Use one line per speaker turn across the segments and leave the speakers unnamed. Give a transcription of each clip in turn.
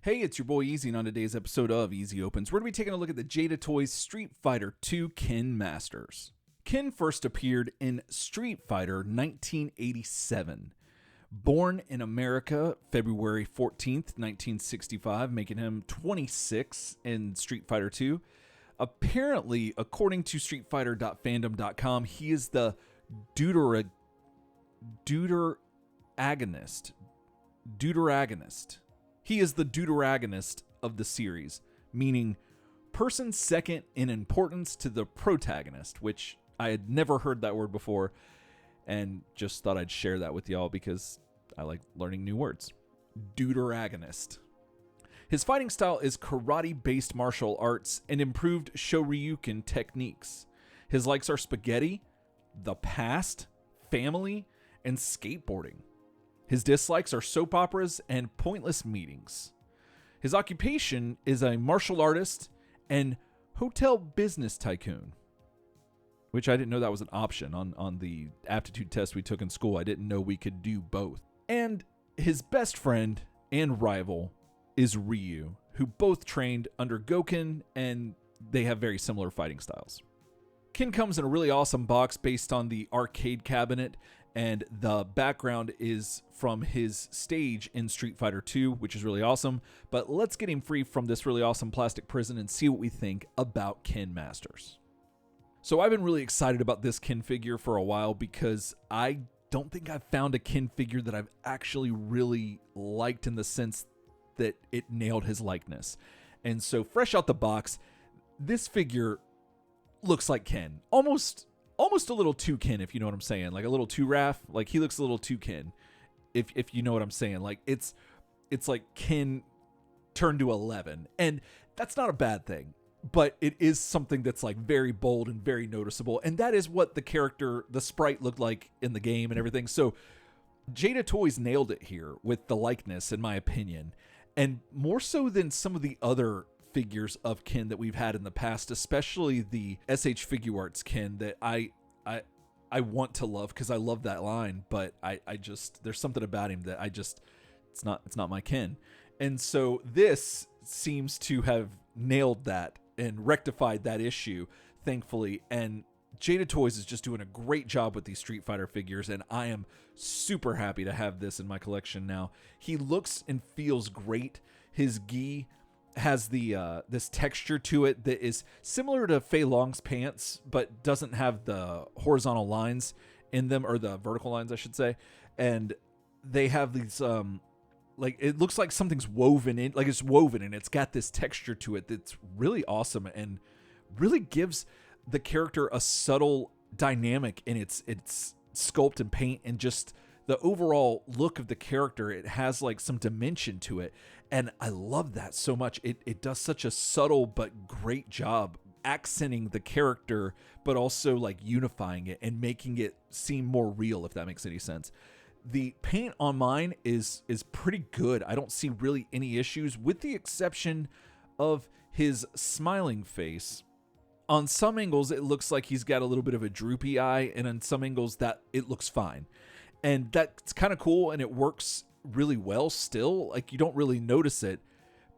Hey, it's your boy Easy, and on today's episode of Easy Opens, we're going to be taking a look at the Jada Toys Street Fighter II Kin Masters. Kin first appeared in Street Fighter 1987. Born in America February 14th, 1965, making him 26 in Street Fighter II. Apparently, according to StreetFighter.fandom.com, he is the deuteragonist. He is the deuteragonist of the series, meaning person second in importance to the protagonist, which I had never heard that word before, and just thought I'd share that with y'all because I like learning new words. Deuteragonist. His fighting style is karate-based martial arts and improved Shoryuken techniques. His likes are spaghetti, the past, family, and skateboarding. His dislikes are soap operas and pointless meetings. His occupation is a martial artist and hotel business tycoon, which I didn't know that was an option on the aptitude test we took in school. I didn't know we could do both. And his best friend and rival is Ryu, who both trained under Goken, and they have very similar fighting styles. Kin comes in a really awesome box based on the arcade cabinet, and the background is from his stage in Street Fighter II, which is really awesome. But let's get him free from this really awesome plastic prison and see what we think about Kin Masters. So I've been really excited about this Kin figure for a while because I don't think I've found a Kin figure that I've actually really liked in the sense that it nailed his likeness. And so fresh out the box, this figure looks like Kin. Almost a little too Kin, if you know what I'm saying. Like a little too Raph. Like he looks a little too Kin, if you know what I'm saying. Like it's like Kin turned to 11. And that's not a bad thing. But it is something that's like very bold and very noticeable. And that is what the character, the sprite looked like in the game and everything. So Jada Toys nailed it here with the likeness, in my opinion. And more so than some of the other figures of Kin that we've had in the past, especially the SH Figuarts Kin that I want to love because I love that line, but I just, there's something about him that it's not my Kin. And so this seems to have nailed that and rectified that issue, thankfully. And Jada Toys is just doing a great job with these Street Fighter figures, and I am super happy to have this in my collection now. He looks and feels great. His gi has the this texture to it that is similar to Fei Long's pants, but doesn't have the horizontal lines in them, or the vertical lines, I should say. And they have these like, it looks like something's woven in, like it's woven, and it's got this texture to it that's really awesome and really gives the character a subtle dynamic in its sculpt and paint, and just the overall look of the character. It has like some dimension to it, and I love that so much. It does such a subtle but great job accenting the character, but also like unifying it and making it seem more real, if that makes any sense. The paint on mine is pretty good. I don't see really any issues, with the exception of his smiling face. On some angles, it looks like he's got a little bit of a droopy eye, and on some angles that it looks fine. And that's kind of cool, and it works really well still. Like, you don't really notice it,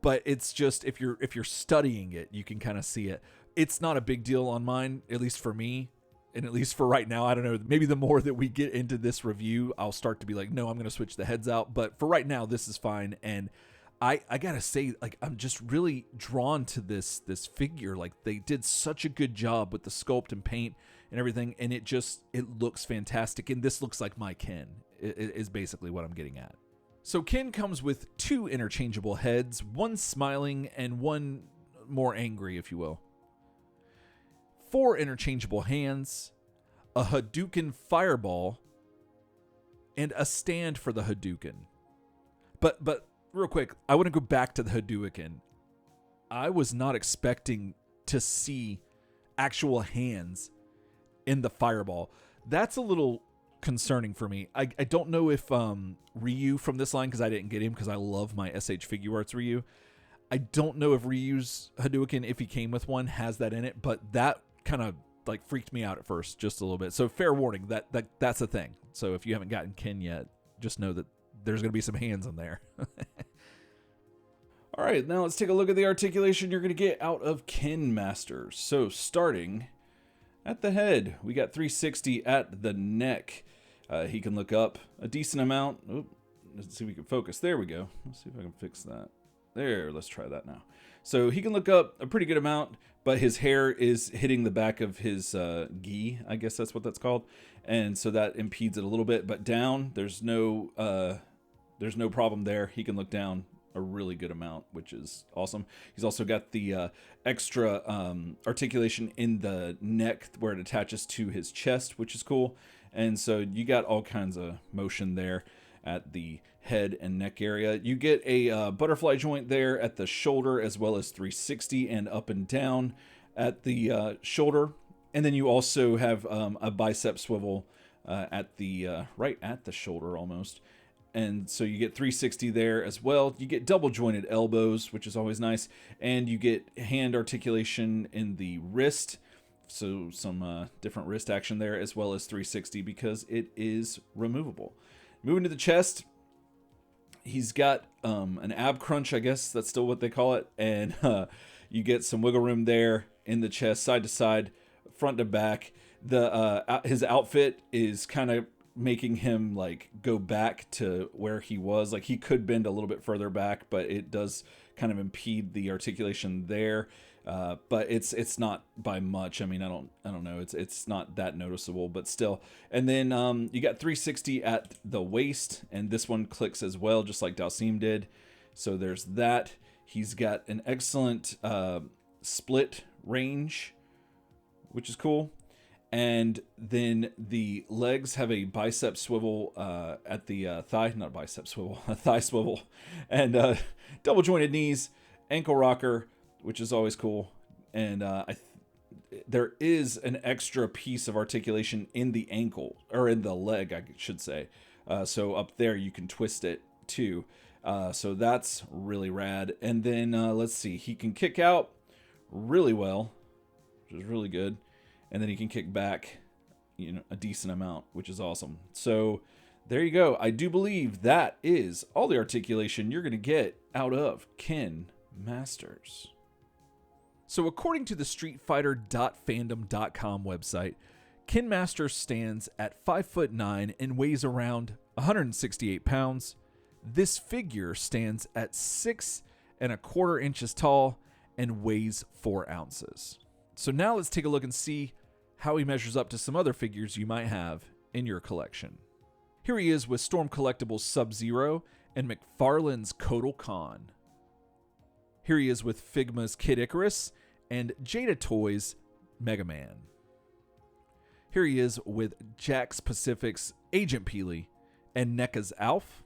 but it's just, if you're studying it, you can kind of see it. It's not a big deal on mine, at least for me, and at least for right now. I don't know, maybe the more that we get into this review, I'll start to be like, no, I'm going to switch the heads out. But for right now, this is fine. And I gotta say, like, I'm just really drawn to this figure. Like, they did such a good job with the sculpt and paint and everything, and it looks fantastic. And this looks like my Kin, is basically what I'm getting at. So Kin comes with 2 interchangeable heads, one smiling and one more angry, if you will. 4 interchangeable hands, a Hadouken fireball, and a stand for the Hadouken. But real quick, I want to go back to the Hadouken. I was not expecting to see actual hands in the fireball. That's a little concerning for me. I don't know if Ryu from this line, because I didn't get him because I love my SH Figuarts Ryu. I don't know if Ryu's Hadouken, if he came with one, has that in it, but that kind of like freaked me out at first just a little bit. So fair warning, that's a thing. So if you haven't gotten Kin yet, just know that there's going to be some hands in there. All right, now let's take a look at the articulation you're going to get out of Kin Masters. So starting at the head, we got 360 at the neck. He can look up a decent amount. Oop, let's see if we can focus. There we go. Let's see if I can fix that. There, let's try that now. So he can look up a pretty good amount, but his hair is hitting the back of his gi. I guess that's what that's called. And so that impedes it a little bit. But down, there's no problem there. He can look down a really good amount, which is awesome. He's also got the extra articulation in the neck where it attaches to his chest, which is cool. And so you got all kinds of motion there at the head and neck area. You get a butterfly joint there at the shoulder, as well as 360 and up and down at the shoulder. And then you also have a bicep swivel at the right at the shoulder almost. And so you get 360 there as well. You get double jointed elbows, which is always nice. And you get hand articulation in the wrist. So some different wrist action there, as well as 360 because it is removable. Moving to the chest, he's got an ab crunch, I guess that's still what they call it. And you get some wiggle room there in the chest, side to side, front to back. His outfit is kind of making him like go back to where he was. Like he could bend a little bit further back, but it does kind of impede the articulation there. But it's not by much. I mean, I don't know. It's not that noticeable, but still. And then you got 360 at the waist, and this one clicks as well, just like Dalsim did. So there's that. He's got an excellent split range, which is cool. And then the legs have a bicep swivel at the thigh, not a bicep swivel, a thigh swivel, and double jointed knees, ankle rocker, which is always cool. And there is an extra piece of articulation in the ankle, or in the leg, I should say. So up there you can twist it too. So that's really rad. And then let's see, he can kick out really well, which is really good. And then he can kick back, a decent amount, which is awesome. So there you go. I do believe that is all the articulation you're going to get out of Kin Masters. So according to the StreetFighter.fandom.com website, Kin Masters stands at 5'9" and weighs around 168 pounds. This figure stands at 6¼ inches tall and weighs 4 ounces. So now let's take a look and see how he measures up to some other figures you might have in your collection. Here he is with Storm Collectibles Sub-Zero and McFarlane's Kotal Khan. Here he is with Figma's Kid Icarus and Jada Toys' Mega Man. Here he is with Jakks Pacific's Agent Peely and NECA's Alf.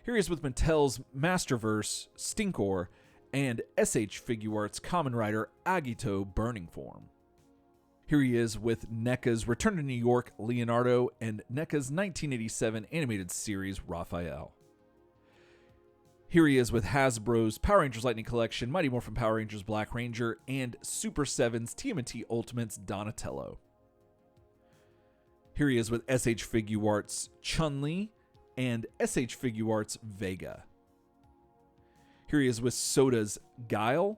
Here he is with Mattel's Masterverse Stinkor and SH Figuarts Kamen Rider Agito Burning Form. Here he is with NECA's Return to New York Leonardo and NECA's 1987 animated series Raphael. Here he is with Hasbro's Power Rangers Lightning Collection, Mighty Morphin Power Rangers Black Ranger, and Super 7's TMNT Ultimates Donatello. Here he is with SH Figuarts Chun-Li and SH Figuarts Vega. Here he is with Soda's Guile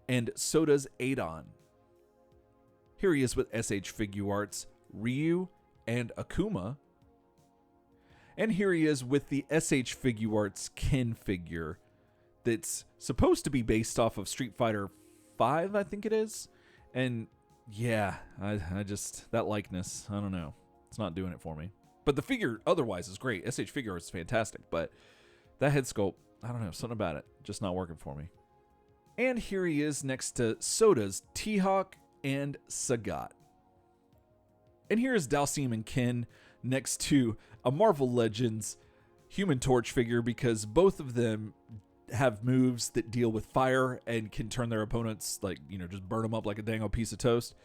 and Soda's Adon. Here he is with SH Figuarts Ryu and Akuma. And here he is with the SH Figuarts Kin figure that's supposed to be based off of Street Fighter V, I think it is. And yeah, I just, that likeness, I don't know. It's not doing it for me. But the figure otherwise is great. SH Figuarts is fantastic, but that head sculpt, I don't know, something about it just not working for me. And here he is next to Soda's T-Hawk and Sagat. And here is Dalsim and Kin next to a Marvel Legends Human Torch figure, because both of them have moves that deal with fire and can turn their opponents, like, just burn them up like a dang old piece of toast.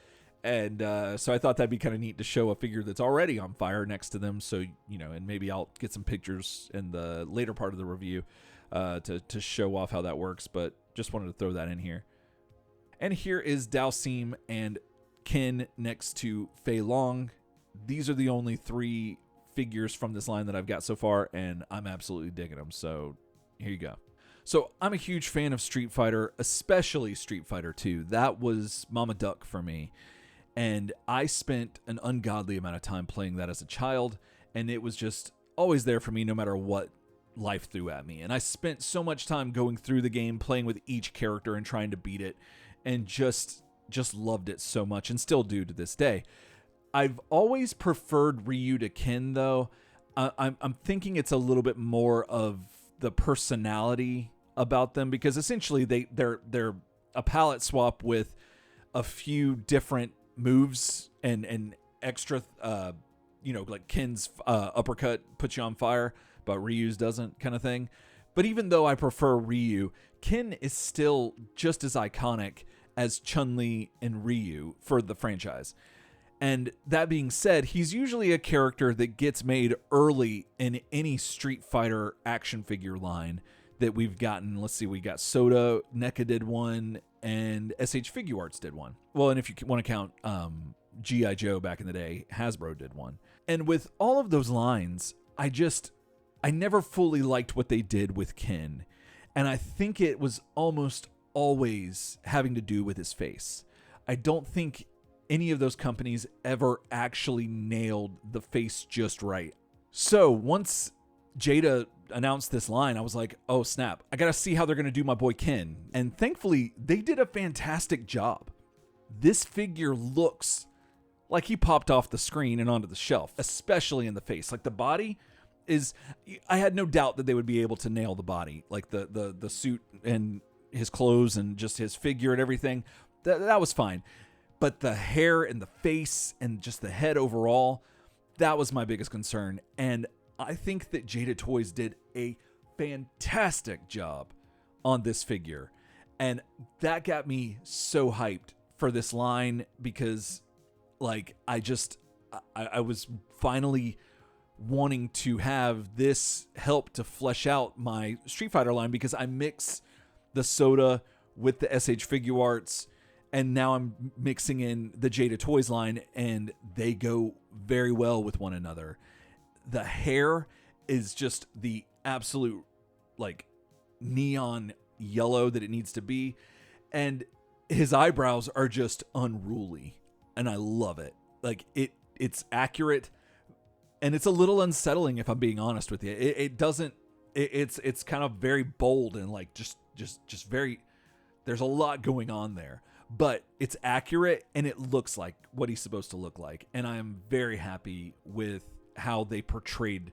And so I thought that'd be kind of neat to show a figure that's already on fire next to them. So, and maybe I'll get some pictures in the later part of the review to show off how that works. But just wanted to throw that in here. And here is Dalsim and Kin next to Fei Long. These are the only 3 figures from this line that I've got so far, and I'm absolutely digging them. So here you go. So I'm a huge fan of Street Fighter, especially Street Fighter 2. That was Mama Duck for me. And I spent an ungodly amount of time playing that as a child, and it was just always there for me no matter what life threw at me. And I spent so much time going through the game, playing with each character and trying to beat it, and just loved it so much, and still do to this day. I've always preferred Ryu to Ken, though. I'm thinking it's a little bit more of the personality about them, because essentially they're a palette swap with a few different moves and extra, like Ken's uppercut puts you on fire, but Ryu's doesn't, kind of thing. But even though I prefer Ryu, Ken is still just as iconic as Chun-Li and Ryu for the franchise. And that being said, he's usually a character that gets made early in any Street Fighter action figure line that we've gotten. Let's see, we got Soda, NECA did one, and SH Figuarts did one. Well, and if you want to count G.I. Joe back in the day, Hasbro did one. And with all of those lines, I never fully liked what they did with Ken. And I think it was almost always having to do with his face. I don't think any of those companies ever actually nailed the face just right. So once Jada announced this line, I was like, oh snap, I gotta see how they're gonna do my boy Ken. And thankfully, they did a fantastic job. This figure looks like he popped off the screen and onto the shelf, especially in the face. Like the body is, I had no doubt that they would be able to nail the body, like the suit and his clothes and just his figure and everything. That was fine. But the hair and the face and just the head overall, that was my biggest concern. And I think that Jada Toys did a fantastic job on this figure. And that got me so hyped for this line, because like I was finally wanting to have this help to flesh out my Street Fighter line, because I mix the Soda with the SH Figuarts, and now I'm mixing in the Jada Toys line, and they go very well with one another. The hair is just the absolute like neon yellow that it needs to be, and his eyebrows are just unruly, and I love it. Like it's accurate, and it's a little unsettling if I'm being honest with you. It's kind of very bold and like just very, there's a lot going on there. But it's accurate, and it looks like what he's supposed to look like. And I am very happy with how they portrayed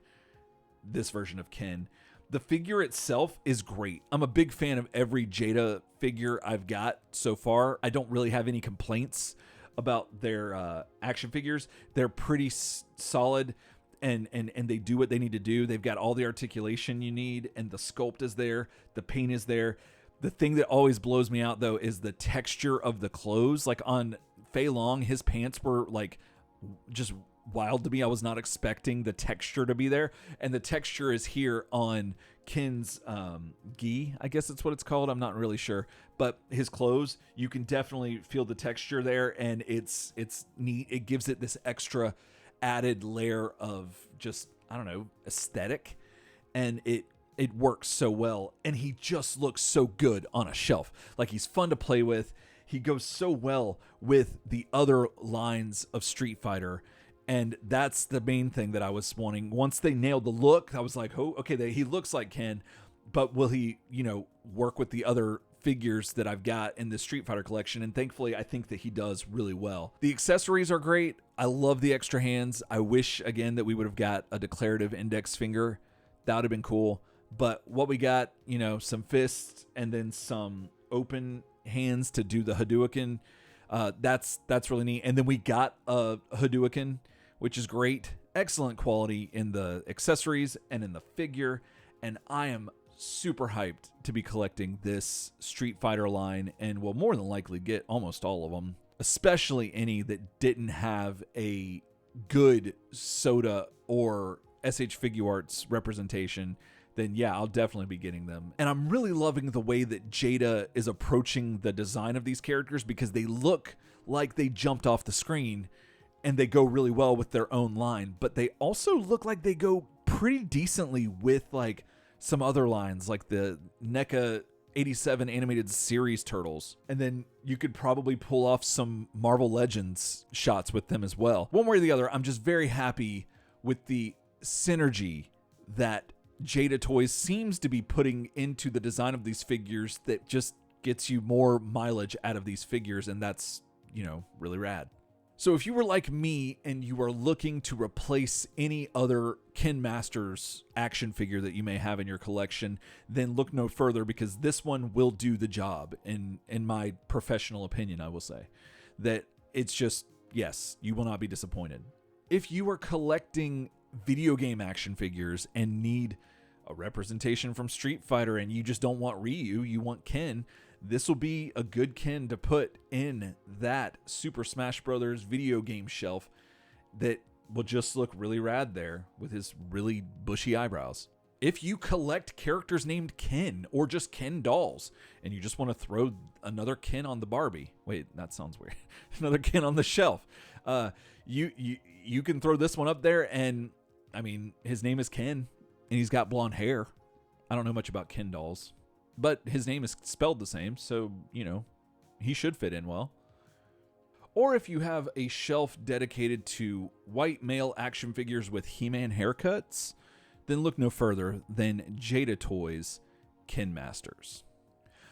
this version of Ken. The figure itself is great. I'm a big fan of every Jada figure I've got so far. I don't really have any complaints about their action figures. They're pretty solid, and they do what they need to do. They've got all the articulation you need, and the sculpt is there. The paint is there. The thing that always blows me out, though, is the texture of the clothes. Like on Fei Long, his pants were like just wild to me. I was not expecting the texture to be there. And the texture is here on Ken's gi, I guess that's what it's called. I'm not really sure. But his clothes, you can definitely feel the texture there. And it's neat. It gives it this extra added layer of just, I don't know, aesthetic. And it works so well, and he just looks so good on a shelf. Like, he's fun to play with. He goes so well with the other lines of Street Fighter, and that's the main thing that I was wanting. Once they nailed the look, I was like, oh, okay, he looks like Ken, but will he, work with the other figures that I've got in the Street Fighter collection? And thankfully, I think that he does really well. The accessories are great. I love the extra hands. I wish, again, that we would have got a declarative index finger. That would have been cool. But what we got, some fists and then some open hands to do the Hadouken. That's really neat. And then we got a Hadouken, which is great. Excellent quality in the accessories and in the figure. And I am super hyped to be collecting this Street Fighter line, and will more than likely get almost all of them, especially any that didn't have a good Soda or SH Figuarts representation. Then yeah, I'll definitely be getting them. And I'm really loving the way that Jada is approaching the design of these characters, because they look like they jumped off the screen, and they go really well with their own line, but they also look like they go pretty decently with like some other lines like the NECA 87 animated series turtles. And then you could probably pull off some Marvel Legends shots with them as well. One way or the other, I'm just very happy with the synergy that Jada Toys seems to be putting into the design of these figures that just gets you more mileage out of these figures, and that's, really rad. So if you were like me and you are looking to replace any other Ken Masters action figure that you may have in your collection, then look no further, because this one will do the job, in my professional opinion. I will say that it's just, yes, you will not be disappointed. If you are collecting video game action figures and need a representation from Street Fighter and you just don't want Ryu, you want Ken, this will be a good Ken to put in that Super Smash Bros. Video game shelf that will just look really rad there with his really bushy eyebrows. If you collect characters named Ken or just Ken dolls and you just want to throw another Ken on the Barbie, wait, that sounds weird. Another Ken on the shelf. You can throw this one up there, and I mean, his name is Ken and he's got blonde hair. I don't know much about Ken dolls, but his name is spelled the same, so, he should fit in well. Or if you have a shelf dedicated to white male action figures with He-Man haircuts, then look no further than Jada Toys Ken Masters.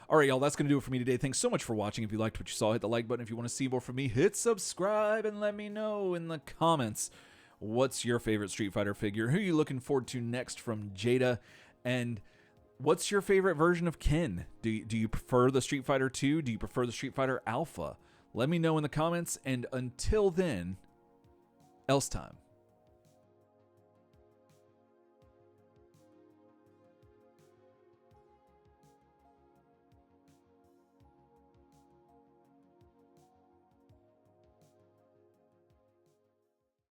All right, y'all, that's going to do it for me today. Thanks so much for watching. If you liked what you saw, hit the like button. If you want to see more from me, hit subscribe and let me know in the comments what's your favorite Street Fighter figure, who are you looking forward to next from Jada, and what's your favorite version of Ken? Do you prefer the Street Fighter 2? Do you prefer the Street Fighter Alpha? Let me know in the comments, and until then, else time.